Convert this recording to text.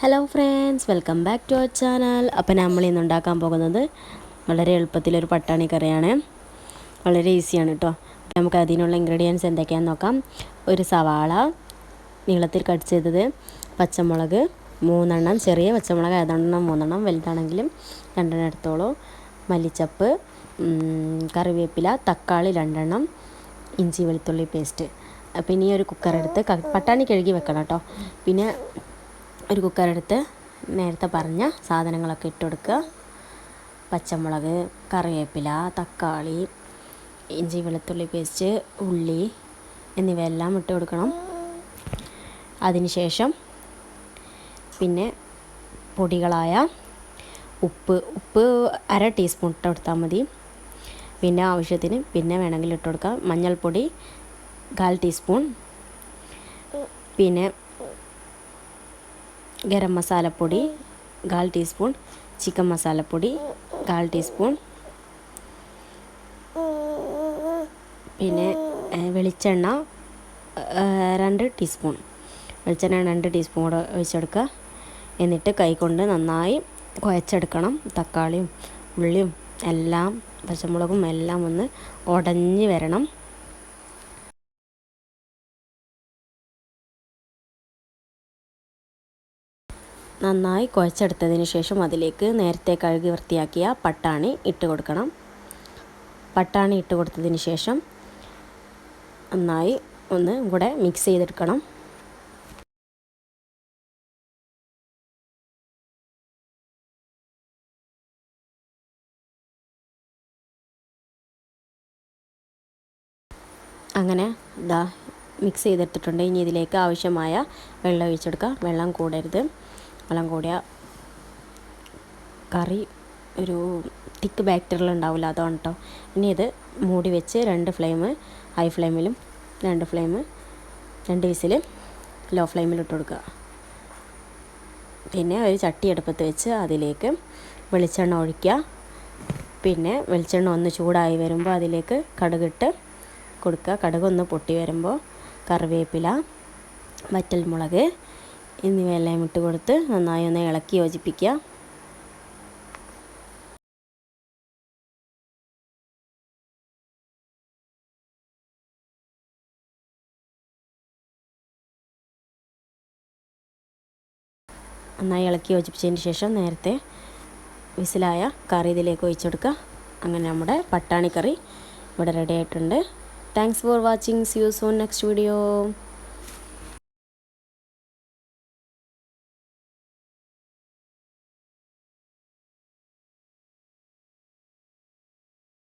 Hello friends, welcome back to our channel. അപ്പോൾ നമ്മൾ ഇന്ന് ഉണ്ടാക്കാൻ പോകുന്നത് വളരെ എളുപ്പത്തിലൊരു പട്ടാണി കറിയാണ്. വളരെ ഈസിയാണ് കേട്ടോ. നമുക്ക് അതിനുള്ള ഇൻഗ്രീഡിയൻസ് എന്തൊക്കെയാണെന്ന് നോക്കാം. ഒരു സവാള നീളത്തിൽ കട്ട് ചെയ്തത്, പച്ചമുളക് 3 ചെറിയ പച്ചമുളക് 3 വലുതാണെങ്കിലും 2 എടുത്തോളൂ, മല്ലിച്ചപ്പ്, കറിവേപ്പില, തക്കാളി 2, ഇഞ്ചി വെളുത്തുള്ളി പേസ്റ്റ്. പിന്നെ ഈ ഒരു കുക്കർ എടുത്ത് പട്ടാണി കഴുകി വെക്കണം കേട്ടോ. പിന്നെ ഒരു കുക്കറെടുത്ത് നേരത്തെ പറഞ്ഞ സാധനങ്ങളൊക്കെ ഇട്ട് കൊടുക്കുക. പച്ചമുളക്, കറിവേപ്പില, തക്കാളി, ഇഞ്ചി വെളുത്തുള്ളി പേസ്റ്റ്, ഉള്ളി എന്നിവയെല്ലാം ഇട്ട് കൊടുക്കണം. അതിനുശേഷം പിന്നെ പൊടികളായ ഉപ്പ് 1/2 ടീസ്പൂൺ ഇട്ട് കൊടുത്താൽ മതി. പിന്നെ ആവശ്യത്തിന് പിന്നെ വേണമെങ്കിൽ ഇട്ട് കൊടുക്കാം. മഞ്ഞൾപ്പൊടി 1/4 ടീസ്പൂൺ, പിന്നെ ഗരം മസാലപ്പൊടി 1/4 ടീസ്പൂൺ, ചിക്കൻ മസാലപ്പൊടി 1/4 ടീസ്പൂൺ, പിന്നെ വെളിച്ചെണ്ണ 2 ടീസ്പൂൺ. വെളിച്ചെണ്ണ 2 ടീസ്പൂൺ കൂടെ ഒഴിച്ചെടുക്കുക. എന്നിട്ട് കൈകൊണ്ട് നന്നായി കുഴച്ചെടുക്കണം. തക്കാളിയും ഉള്ളിയും എല്ലാം പച്ചമുളകും എല്ലാം ഒന്ന് ഉടഞ്ഞ് വരണം. നന്നായി കുഴച്ചെടുത്തതിന് ശേഷം അതിലേക്ക് നേരത്തെ കഴുകി വൃത്തിയാക്കിയ പട്ടാണി ഇട്ട് കൊടുക്കണം. പട്ടാണി ഇട്ട് കൊടുത്തതിന് ശേഷം നന്നായി ഒന്ന് കൂടെ മിക്സ് ചെയ്തെടുക്കണം. അങ്ങനെ മിക്സ് ചെയ്തെടുത്തിട്ടുണ്ട്. ഇനി ഇതിലേക്ക് ആവശ്യമായ വെള്ളം ഒഴിച്ചെടുക്കുക. വെള്ളം കൂടരുത്. വെള്ളം കൂടിയാൽ കറി ഒരു തിക്ക് ബാക്ടറിൽ ഉണ്ടാവില്ല, അതാണ് കേട്ടോ. ഇനി ഇത് മൂടി വെച്ച് 2 ഫ്ലെയിം ഹൈ ഫ്ലെയിമിലും 2 വിസിൽ ലോ ഫ്ലെയിമിൽ ഇട്ട് കൊടുക്കുക. പിന്നെ ഒരു ചട്ടി അടുപ്പത്ത് വെച്ച് അതിലേക്ക് വെളിച്ചെണ്ണ ഒഴിക്കുക. പിന്നെ വെളിച്ചെണ്ണ ഒന്ന് ചൂടായി വരുമ്പോൾ അതിലേക്ക് കടുകിട്ട് കൊടുക്കുക. കടുകൊന്ന് പൊട്ടി വരുമ്പോൾ കറിവേപ്പില, വറ്റൽമുളക് എന്നിവയെല്ലാം ഇട്ട് കൊടുത്ത് നന്നായി ഒന്ന് ഇളക്കി യോജിപ്പിക്കുക. നന്നായി ഇളക്കി യോജിപ്പിച്ചതിന് ശേഷം നേരത്തെ വിസിലായ കറി ഇതിലേക്ക് ഒഴിച്ചെടുക്കുക. അങ്ങനെ നമ്മുടെ പട്ടാണി കറി ഇവിടെ റെഡി ആയിട്ടുണ്ട്. Thanks for watching. See you soon next video.